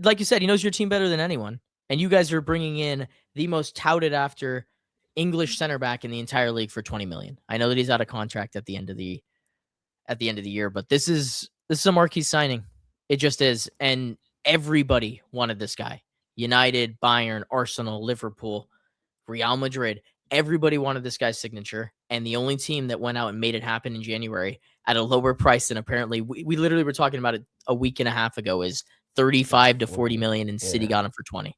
like you said, he knows your team better than anyone. And you guys are bringing in the most touted after English center back in the entire league for 20 million. I know that he's out of contract at the end of the year, but this is a marquee signing. It just is. And everybody wanted this guy. United, Bayern, Arsenal, Liverpool, Real Madrid. Everybody wanted this guy's signature. And the only team that went out and made it happen in January at a lower price than apparently we literally were talking about it a week and a half ago is 35 to 40 million, and City got him for 20.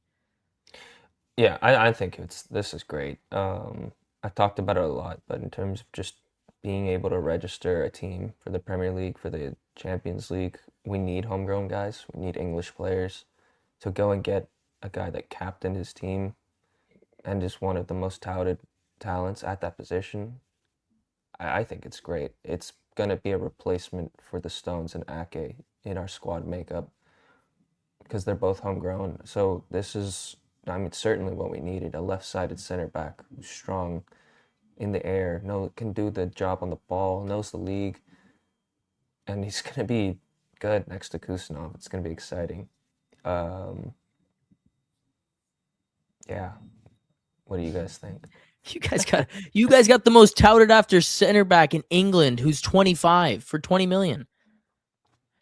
Yeah, I think this is great. I talked about it a lot, but in terms of just being able to register a team for the Premier League, for the Champions League, we need homegrown guys. We need English players. To go and get a guy that captained his team and is one of the most touted talents at that position, I think it's great. It's gonna be a replacement for the Stones and Ake in our squad makeup because they're both homegrown. So this is, I mean, certainly what we needed, a left-sided center back who's strong in the air, can do the job on the ball, knows the league, and he's going to be good next to Kusanov. It's going to be exciting. Yeah. What do you guys think? You guys got the most touted after center back in England who's 25 for 20 million.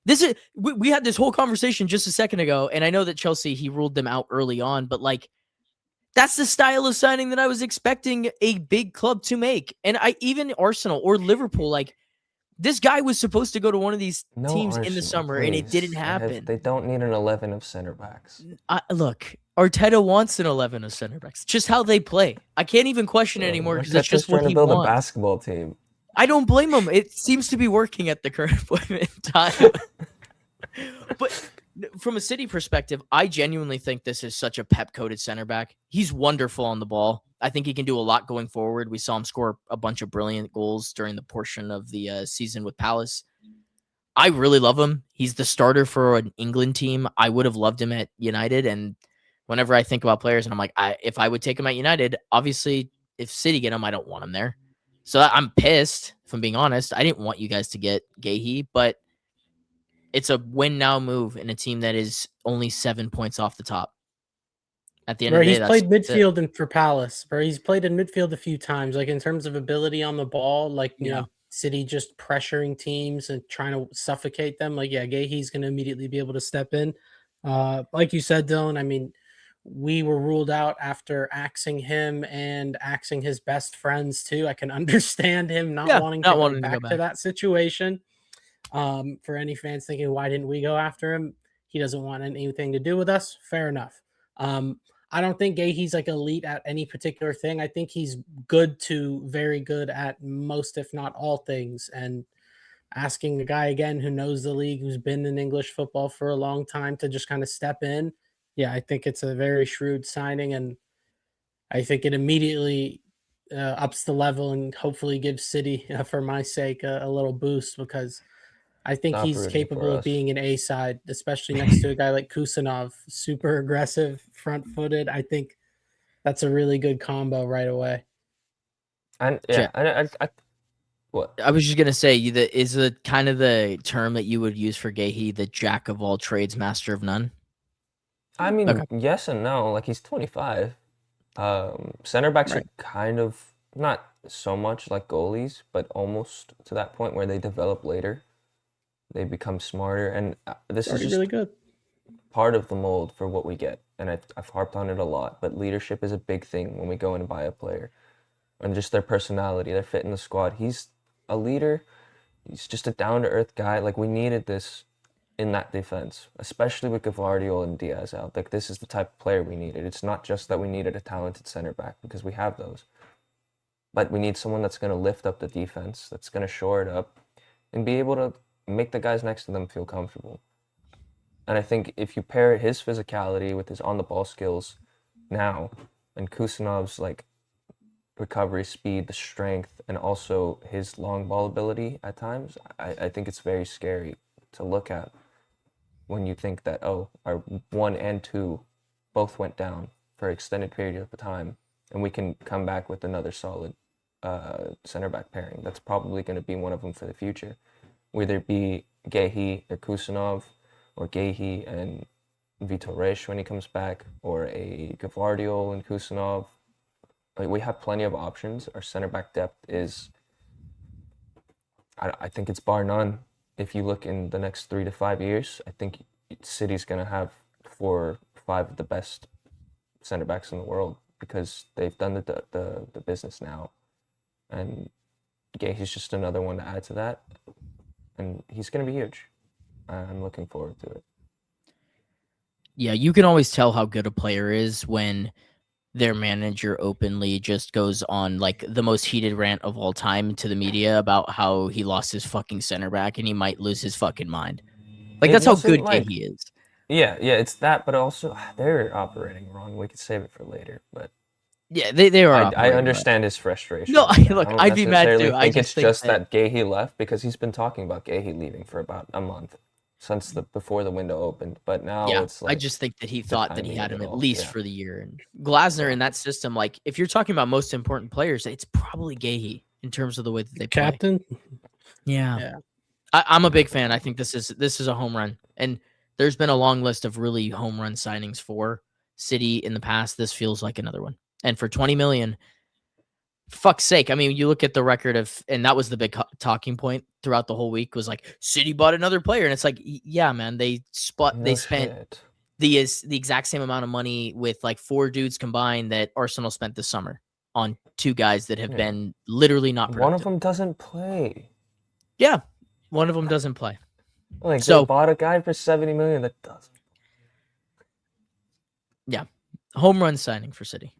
This is we had this whole conversation just a second ago, and I know that Chelsea, he ruled them out early on, but like that's the style of signing that I was expecting a big club to make. And even Arsenal or Liverpool, like this guy was supposed to go to one of these teams in the summer, and it didn't happen. They don't need an 11 of center backs. Look, Arteta wants an 11 of center backs. Just how they play. I can't even question it anymore because it's just what he wants. Trying to build a basketball team. I don't blame him. It seems to be working at the current point in time. But from a City perspective, I genuinely think this is such a Pep-coated center back. He's wonderful on the ball. I think he can do a lot going forward. We saw him score a bunch of brilliant goals during the portion of the season with Palace. I really love him. He's the starter for an England team. I would have loved him at United. And whenever I think about players, and I'm like, if I would take him at United, obviously, if City get him, I don't want him there. So I'm pissed, if I'm being honest. I didn't want you guys to get Guehi, but it's a win-now move in a team that is only 7 points off the top. At the end of the day, he's played midfield for Palace. He's played in midfield a few times. Like in terms of ability on the ball, like you know, City just pressuring teams and trying to suffocate them. Like Guehi's going to immediately be able to step in. Like you said, Dylan. I mean, we were ruled out after axing him and axing his best friends too. I can understand him not wanting to go back to that situation. For any fans thinking, why didn't we go after him? He doesn't want anything to do with us. Fair enough. I don't think Guehi's like elite at any particular thing. I think he's good to very good at most, if not all things. And asking the guy again who knows the league, who's been in English football for a long time, to just kind of step in. Yeah, I think it's a very shrewd signing, and I think it immediately ups the level and hopefully gives City, for my sake, a little boost, because I think he's capable of being an A side, especially next to a guy like Kusanov, super aggressive, front-footed. I think that's a really good combo right away. And what? I was just gonna say, is the kind of the term that you would use for Guehi, the jack of all trades, master of none? I mean, yes and no. Like he's 25. Center backs are kind of not so much like goalies, but almost to that point where they develop later. They become smarter, and this is just really good. Part of the mold for what we get. And I've harped on it a lot, but leadership is a big thing when we go and buy a player, and just their personality, their fit in the squad. He's a leader. He's just a down-to-earth guy. Like we needed this in that defense, especially with Gvardiol and Diaz out. Like this is the type of player we needed. It's not just that we needed a talented center back, because we have those, but we need someone that's going to lift up the defense, that's going to shore it up, and be able to make the guys next to them feel comfortable. And I think if you pair his physicality with his on-the-ball skills now, and Kusanov's like recovery speed, the strength, and also his long ball ability at times, I think it's very scary to look at when you think that, oh, our 1 and 2 both went down for an extended period of time, and we can come back with another solid center back pairing. That's probably going to be one of them for the future. Whether it be Guehi or Kusanov, or Guehi and Vitor Reis when he comes back, or a Gvardiol and Kusanov. Like, we have plenty of options. Our center back depth is, I think it's bar none. If you look in the next 3 to 5 years, I think City's going to have 4 or 5 of the best center backs in the world because they've done the business now. And Guehi's just another one to add to that. And he's going to be huge. I'm looking forward to it. Yeah, you can always tell how good a player is when their manager openly just goes on like the most heated rant of all time to the media about how he lost his fucking center back and he might lose his fucking mind. Like, that's how good he is. Yeah, it's that, but also they're operating wrong. We could save it for later, but yeah, they are. I understand his frustration. No, look, I'd be mad too. I think it's just that Guehi left because he's been talking about Guehi leaving for about a month since before the window opened. But now it's like, I just think that he thought that he had him at least for the year. And Glasner in that system, like if you're talking about most important players, it's probably Guehi in terms of the way that they play. Captain. Yeah. I'm a big fan. I think this is a home run, and there's been a long list of really home run signings for City in the past. This feels like another one. And for 20 million, fuck's sake. I mean, you look at the record of, and that was the big talking point throughout the whole week was like, City bought another player. And it's like, yeah, man, they spent the exact same amount of money with like 4 dudes combined that Arsenal spent this summer on 2 guys that have been literally not productive. One of them doesn't play. Yeah. One of them doesn't play. Like, so, they bought a guy for 70 million that doesn't. Yeah. Home run signing for City.